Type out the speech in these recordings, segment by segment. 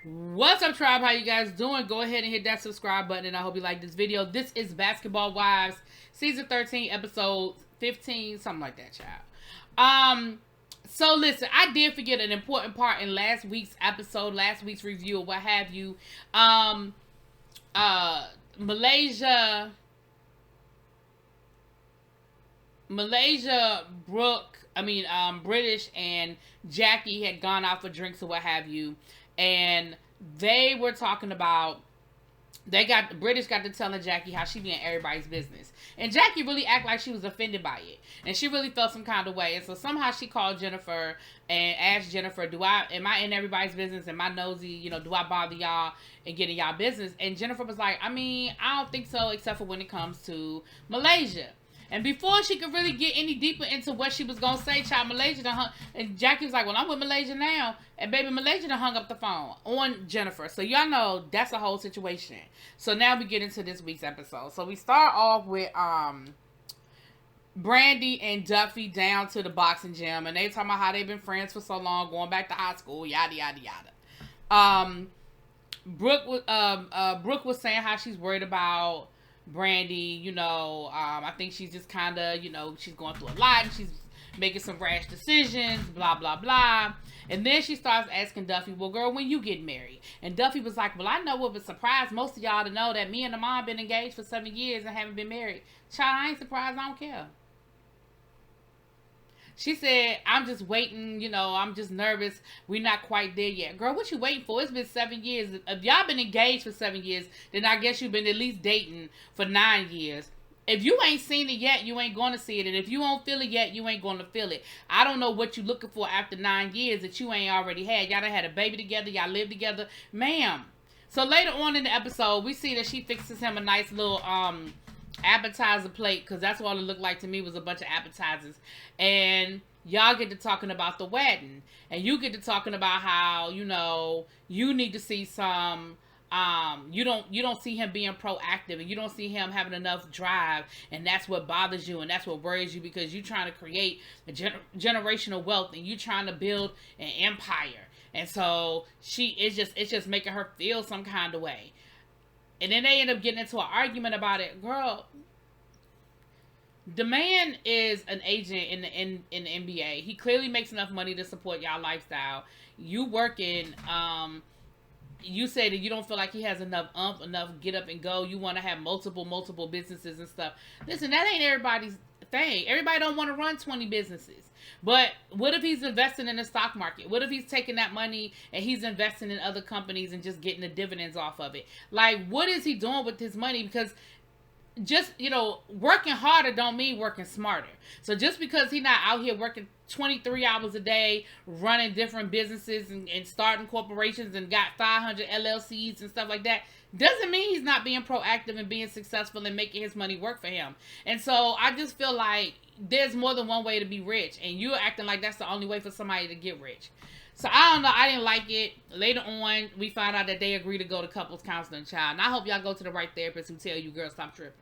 What's up, tribe? How you guys doing? Go ahead and hit that subscribe button, and I hope you like this video. This is Basketball Wives, season 13, episode 15, something like that, child. So listen, I did forget an important part in last week's episode, last week's review, or what have you. Malaysia, British and Jackie had gone out for drinks or what have you, and they were talking about, the British got to telling Jackie how she be in everybody's business, and Jackie really acted like she was offended by it, and she really felt some kind of way, and so somehow she called Jennifer and asked Jennifer, am I in everybody's business? Am I nosy? Do I bother y'all and get in y'all business? And Jennifer was like, I don't think so, except for when it comes to Malaysia. And before she could really get any deeper into what she was going to say, child, Malaysia done hung, and Jackie was like, well, I'm with Malaysia now. And baby, Malaysia done hung up the phone on Jennifer. So y'all know that's a whole situation. So now we get into this week's episode. So we start off with Brandy and Duffy down to the boxing gym. And they talking about how they've been friends for so long, going back to high school, yada, yada, yada. Brooke was saying how she's worried about Brandy, I think she's just kind of, she's going through a lot and she's making some rash decisions, blah, blah, blah. And then she starts asking Duffy, well, girl, when you get married? And Duffy was like, well, I know what would surprise most of y'all to know that me and the mom been engaged for 7 years and haven't been married. Child, I ain't surprised. I don't care. She said, I'm just waiting, I'm just nervous. We're not quite there yet. Girl, what you waiting for? It's been 7 years. If y'all been engaged for 7 years, then I guess you've been at least dating for 9 years. If you ain't seen it yet, you ain't going to see it. And if you don't feel it yet, you ain't going to feel it. I don't know what you looking for after 9 years that you ain't already had. Y'all done had a baby together. Y'all live together. Ma'am. So later on in the episode, we see that she fixes him a nice little appetizer plate, because that's what it looked like to me, was a bunch of appetizers. And y'all get to talking about the wedding, and you get to talking about how you need to see some you don't see him being proactive, and you don't see him having enough drive, and that's what bothers you, and that's what worries you, because you're trying to create a generational wealth, and you're trying to build an empire. And so it's just making her feel some kind of way. And then they end up getting into an argument about it. Girl, the man is an agent in the NBA. He clearly makes enough money to support y'all lifestyle. You working, you say that you don't feel like he has enough get up and go. You want to have multiple businesses and stuff. Listen, that ain't everybody's thing. Everybody don't want to run 20 businesses. But what if he's investing in the stock market? What if he's taking that money and he's investing in other companies and just getting the dividends off of it? Like, what is he doing with his money? Because just, working harder don't mean working smarter. So just because he's not out here working 23 hours a day, running different businesses and starting corporations and got 500 LLCs and stuff like that, doesn't mean he's not being proactive and being successful and making his money work for him. And so I just feel like there's more than one way to be rich, and you're acting like that's the only way for somebody to get rich. So I don't know. I didn't like it. Later on, we found out that they agreed to go to couples counseling, child. And I hope y'all go to the right therapist who tell you, girl, stop tripping.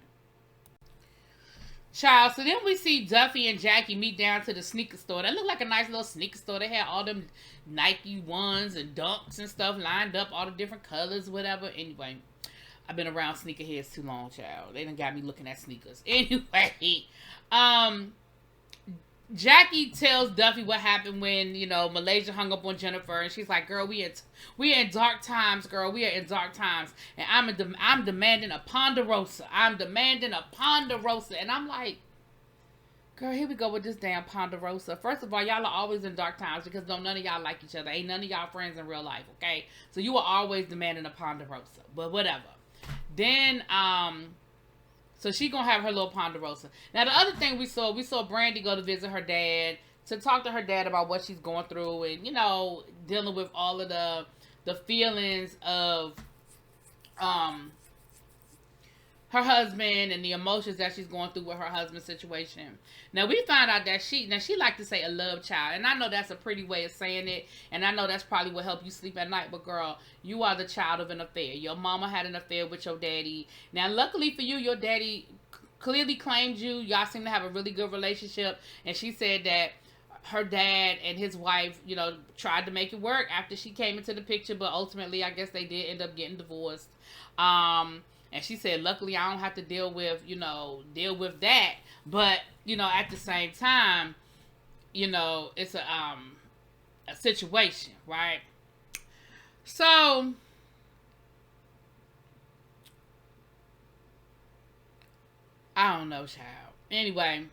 Child, so then we see Duffy and Jackie meet down to the sneaker store. That looked like a nice little sneaker store. They had all them Nike ones and Dunks and stuff lined up, all the different colors, whatever. Anyway, I've been around sneakerheads too long, child. They done got me looking at sneakers. Anyway, Jackie tells Duffy what happened when, Malaysia hung up on Jennifer, and she's like, girl, we are in dark times, girl. We are in dark times, and I'm demanding a Ponderosa. I'm demanding a Ponderosa. And I'm like, girl, here we go with this damn Ponderosa. First of all, y'all are always in dark times because none of y'all like each other. Ain't none of y'all friends in real life, okay? So you are always demanding a Ponderosa, but whatever. Then, so she gonna have her little Ponderosa. Now, the other thing we saw Brandy go to visit her dad, to talk to her dad about what she's going through, and, dealing with all of the feelings of her husband and the emotions that she's going through with her husband's situation. Now, we find out that she like to say a love child, and I know that's a pretty way of saying it, and I know that's probably what help you sleep at night, but girl, you are the child of an affair. Your mama had an affair with your daddy. Now, luckily for you, your daddy clearly claimed you. Y'all seem to have a really good relationship, and she said that her dad and his wife, tried to make it work after she came into the picture, but ultimately, I guess they did end up getting divorced. And she said, luckily, I don't have to deal with that. But, at the same time, it's a situation, right? So, I don't know, child. Anyway,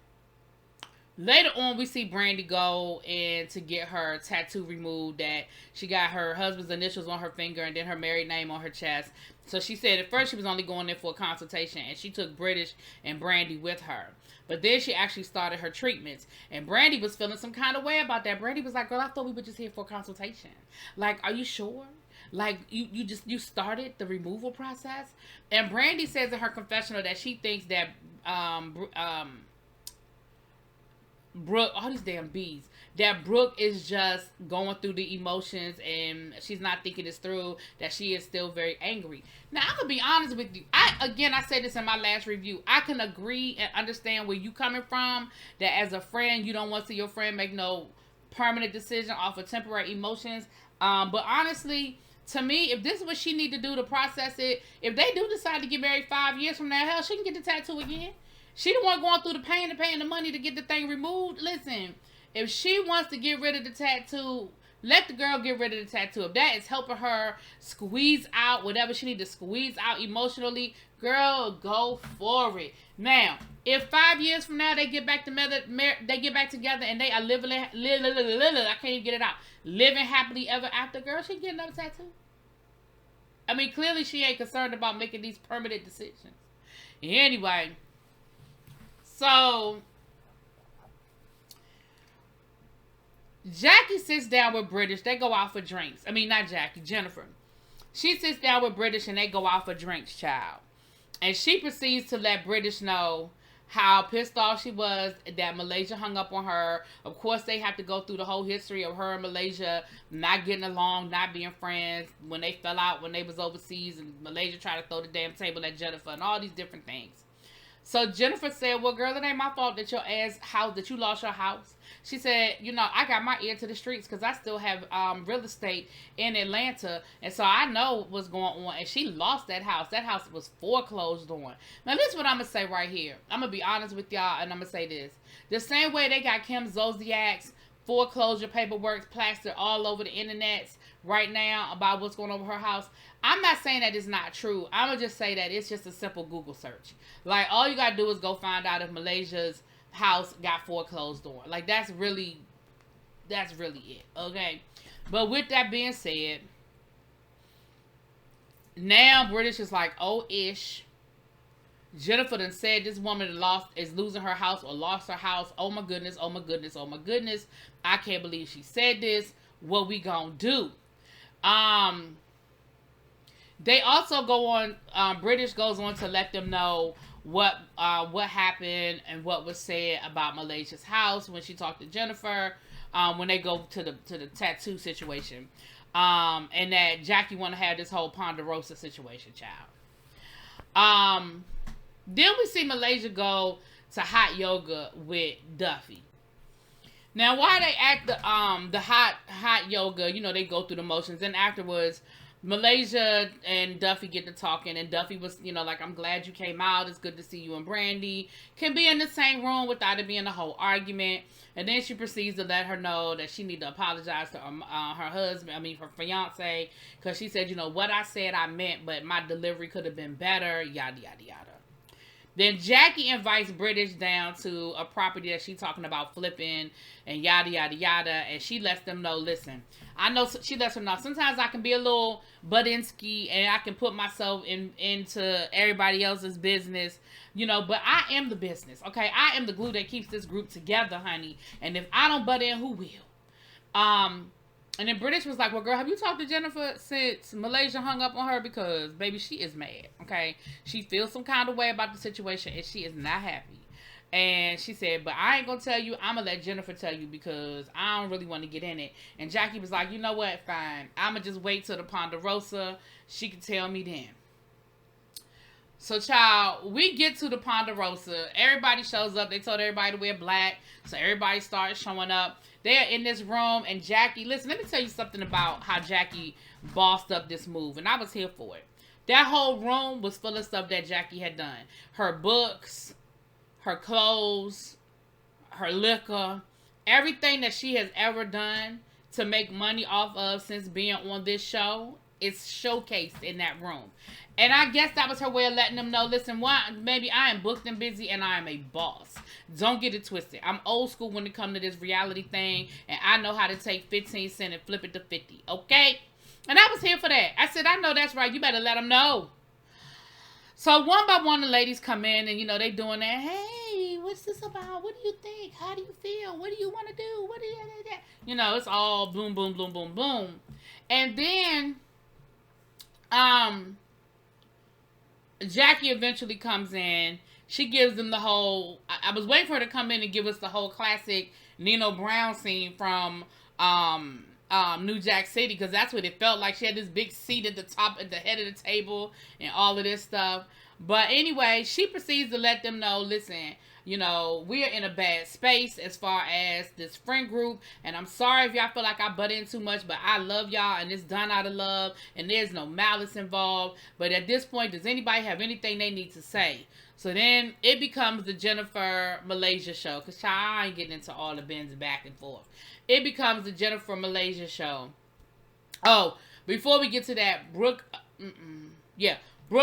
later on, we see Brandy go in to get her tattoo removed. That she got her husband's initials on her finger and then her married name on her chest. So she said at first she was only going in for a consultation, and she took British and Brandy with her. But then she actually started her treatments, and Brandy was feeling some kind of way about that. Brandy was like, "Girl, I thought we were just here for a consultation. Like, are you sure? Like, you started the removal process?" And Brandy says in her confessional that she thinks that Brooke, all these damn bees, that Brooke is just going through the emotions and she's not thinking this through, that she is still very angry. Now, I'm going to be honest with you. I said this in my last review. I can agree and understand where you coming from, that as a friend, you don't want to see your friend make no permanent decision off of temporary emotions. But honestly, to me, if this is what she need to do to process it, if they do decide to get married 5 years from now, hell, she can get the tattoo again. She the one going through the pain and paying the money to get the thing removed. Listen, if she wants to get rid of the tattoo, let the girl get rid of the tattoo. If that is helping her squeeze out whatever she need to squeeze out emotionally, girl, go for it. Now, if 5 years from now they get back together, and they are living, I can't even get it out, living happily ever after, girl, she get another tattoo. I mean, clearly she ain't concerned about making these permanent decisions. Anyway. So, Jackie sits down with British. They go out for drinks. I mean, not Jackie, Jennifer. She sits down with British and they go out for drinks, child. And she proceeds to let British know how pissed off she was that Malaysia hung up on her. Of course, they have to go through the whole history of her and Malaysia not getting along, not being friends, when they fell out when they was overseas, and Malaysia tried to throw the damn table at Jennifer and all these different things. So Jennifer said, well, girl, it ain't my fault that that you lost your house. She said, I got my ear to the streets because I still have real estate in Atlanta. And so I know what's going on. And she lost that house. That house was foreclosed on. Now, this is what I'm going to say right here. I'm going to be honest with y'all, and I'm going to say this. The same way they got Kim Zolciak's foreclosure paperwork plastered all over the internet right now about what's going on with her house, I'm not saying that it's not true. I'm going to just say that it's just a simple Google search. Like, all you got to do is go find out if Malaysia's house got foreclosed on. Like, that's really it, okay? But with that being said, now British is like, oh-ish. Jennifer done said this woman is losing her house or lost her house. Oh my goodness, oh my goodness, oh my goodness. I can't believe she said this. What we gonna do? They also go on, British goes on to let them know what happened and what was said about Malaysia's house when she talked to Jennifer, when they go to the tattoo situation. And that Jackie want to have this whole Ponderosa situation, child. Then we see Malaysia go to hot yoga with Duffy. Now, while they at the hot yoga, they go through the motions, and afterwards, Malaysia and Duffy get to talking, and Duffy was, like, I'm glad you came out. It's good to see you and Brandy can be in the same room without it being a whole argument. And then she proceeds to let her know that she need to apologize to her fiance, because she said, what I said I meant, but my delivery could have been better, yada, yada, yada. Then Jackie invites British down to a property that she's talking about flipping and yada, yada, yada. And she lets them know, listen, I know, she lets them know, sometimes I can be a little Budinsky and I can put myself into everybody else's business, but I am the business, okay? I am the glue that keeps this group together, honey. And if I don't butt in, who will? And then British was like, well, girl, have you talked to Jennifer since Malaysia hung up on her? Because, baby, she is mad, okay? She feels some kind of way about the situation, and she is not happy. And she said, but I ain't going to tell you. I'm going to let Jennifer tell you because I don't really want to get in it. And Jackie was like, you know what? Fine. I'm going to just wait till the Ponderosa. She can tell me then. So, child, we get to the Ponderosa. Everybody shows up. They told everybody to wear black. So, everybody starts showing up. They are in this room, and Jackie, listen, let me tell you something about how Jackie bossed up this move, and I was here for it. That whole room was full of stuff that Jackie had done. Her books, her clothes, her liquor, everything that she has ever done to make money off of since being on this show is showcased in that room. And I guess that was her way of letting them know, listen, maybe I am booked and busy and I am a boss. Don't get it twisted. I'm old school when it comes to this reality thing, and I know how to take 15 cents and flip it to 50, okay? And I was here for that. I said, I know that's right. You better let them know. So one by one, the ladies come in and, they doing that. Hey, what's this about? What do you think? How do you feel? What do you want to do? What do you... it's all boom, boom, boom, boom, boom. And then, Jackie eventually comes in. She gives them the whole... I was waiting for her to come in and give us the whole classic Nino Brown scene from... New Jack City, because that's what it felt like. She had this big seat at the head of the table and all of this stuff. But anyway, she proceeds to let them know, listen, we're in a bad space as far as this friend group, and I'm sorry if y'all feel like I butt in too much, but I love y'all, and it's done out of love, and there's no malice involved. But at this point, does anybody have anything they need to say? So then it becomes the Jennifer Malaysia show, because I ain't getting into all the bends back and forth. It becomes the Jennifer Malaysia show. Oh, before we get to that, Brooke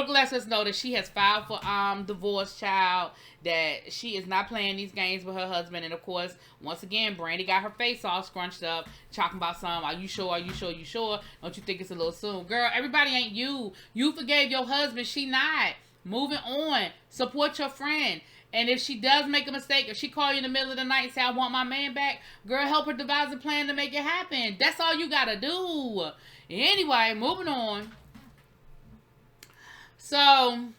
lets us know that she has filed for divorce, child, that she is not playing these games with her husband. And of course, once again, Brandy got her face all scrunched up, talking about are you sure? Are you sure? You sure? Don't you think it's a little soon? Girl, everybody ain't you. You forgave your husband. She not. Moving on. Support your friend. And if she does make a mistake, if she call you in the middle of the night and say, I want my man back, girl, help her devise a plan to make it happen. That's all you gotta do. Anyway, moving on. So,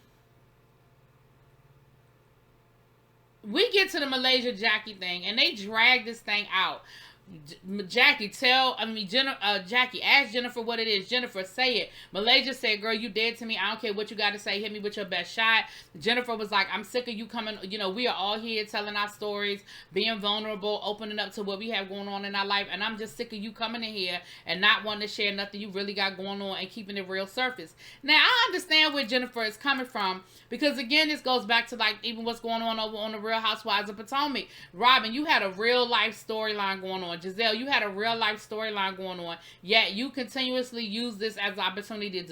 we get to the Malaysia Jackie thing, and they drag this thing out. Jackie, ask Jennifer what it is. Jennifer, say it. Malaysia said, girl, you dead to me. I don't care what you got to say. Hit me with your best shot. Jennifer was like, I'm sick of you coming. We are all here telling our stories, being vulnerable, opening up to what we have going on in our life. And I'm just sick of you coming in here and not wanting to share nothing you really got going on and keeping it real surface. Now, I understand where Jennifer is coming from, because again, this goes back to like even what's going on over on the Real Housewives of Potomac. Robin, you had a real life storyline going on. Giselle, you had a real life storyline going on, yet you continuously use this as an opportunity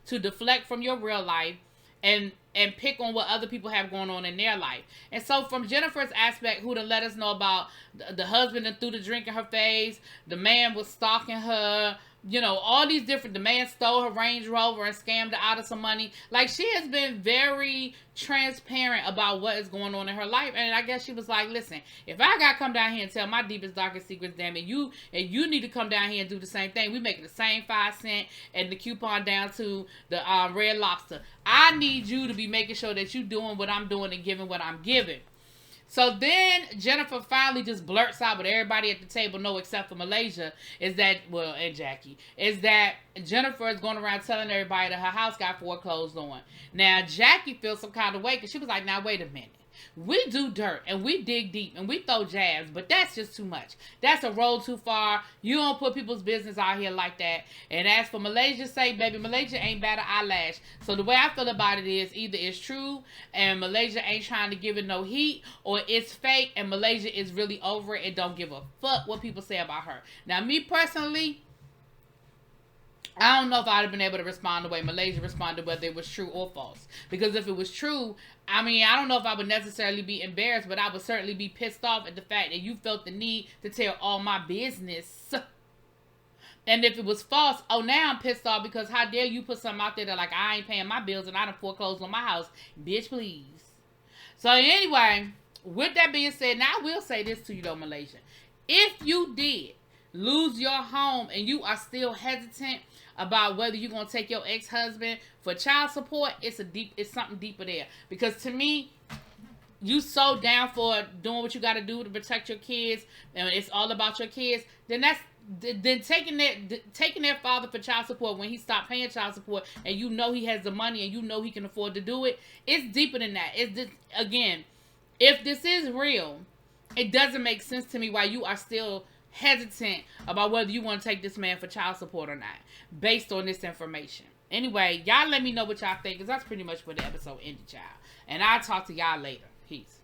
to deflect from your real life and pick on what other people have going on in their life. And so from Jennifer's aspect, who to let us know about the husband that threw the drink in her face, the man was stalking her, all these different, the man stole her Range Rover and scammed her out of some money. Like, she has been very transparent about what is going on in her life. And I guess she was like, listen, if I got to come down here and tell my deepest, darkest secrets, damn it, you need to come down here and do the same thing. We making the same 5 cent and the coupon down to the Red Lobster. I need you to be making sure that you doing what I'm doing and giving what I'm giving. So then Jennifer finally just blurts out with everybody at the table, no except for Malaysia, and Jackie, is that Jennifer is going around telling everybody that her house got foreclosed on. Now, Jackie feels some kind of way, because she was like, now, wait a minute. We do dirt, and we dig deep, and we throw jabs, but that's just too much. That's a roll too far. You don't put people's business out here like that. And as for Malaysia's sake, baby, Malaysia ain't bat an eyelash. So the way I feel about it is either it's true, and Malaysia ain't trying to give it no heat, or it's fake, and Malaysia is really over it and don't give a fuck what people say about her. Now, me personally, I don't know if I'd have been able to respond the way Malaysia responded, whether it was true or false. Because if it was true, I don't know if I would necessarily be embarrassed, but I would certainly be pissed off at the fact that you felt the need to tell all my business. And if it was false, now I'm pissed off because how dare you put something out there that like I ain't paying my bills and I done foreclosed on my house. Bitch, please. So anyway, with that being said, now I will say this to you though, Malaysia. If you did lose your home and you are still hesitant about whether you're going to take your ex-husband for child support, it's something deeper there. Because to me, you so down for doing what you got to do to protect your kids, and it's all about your kids, then taking their father for child support when he stopped paying child support, and you know he has the money and you know he can afford to do it, it's deeper than that. Again, if this is real, it doesn't make sense to me why you are still hesitant about whether you want to take this man for child support or not, based on this information. Anyway, y'all let me know what y'all think, because that's pretty much where the episode ended, y'all. And I'll talk to y'all later. Peace.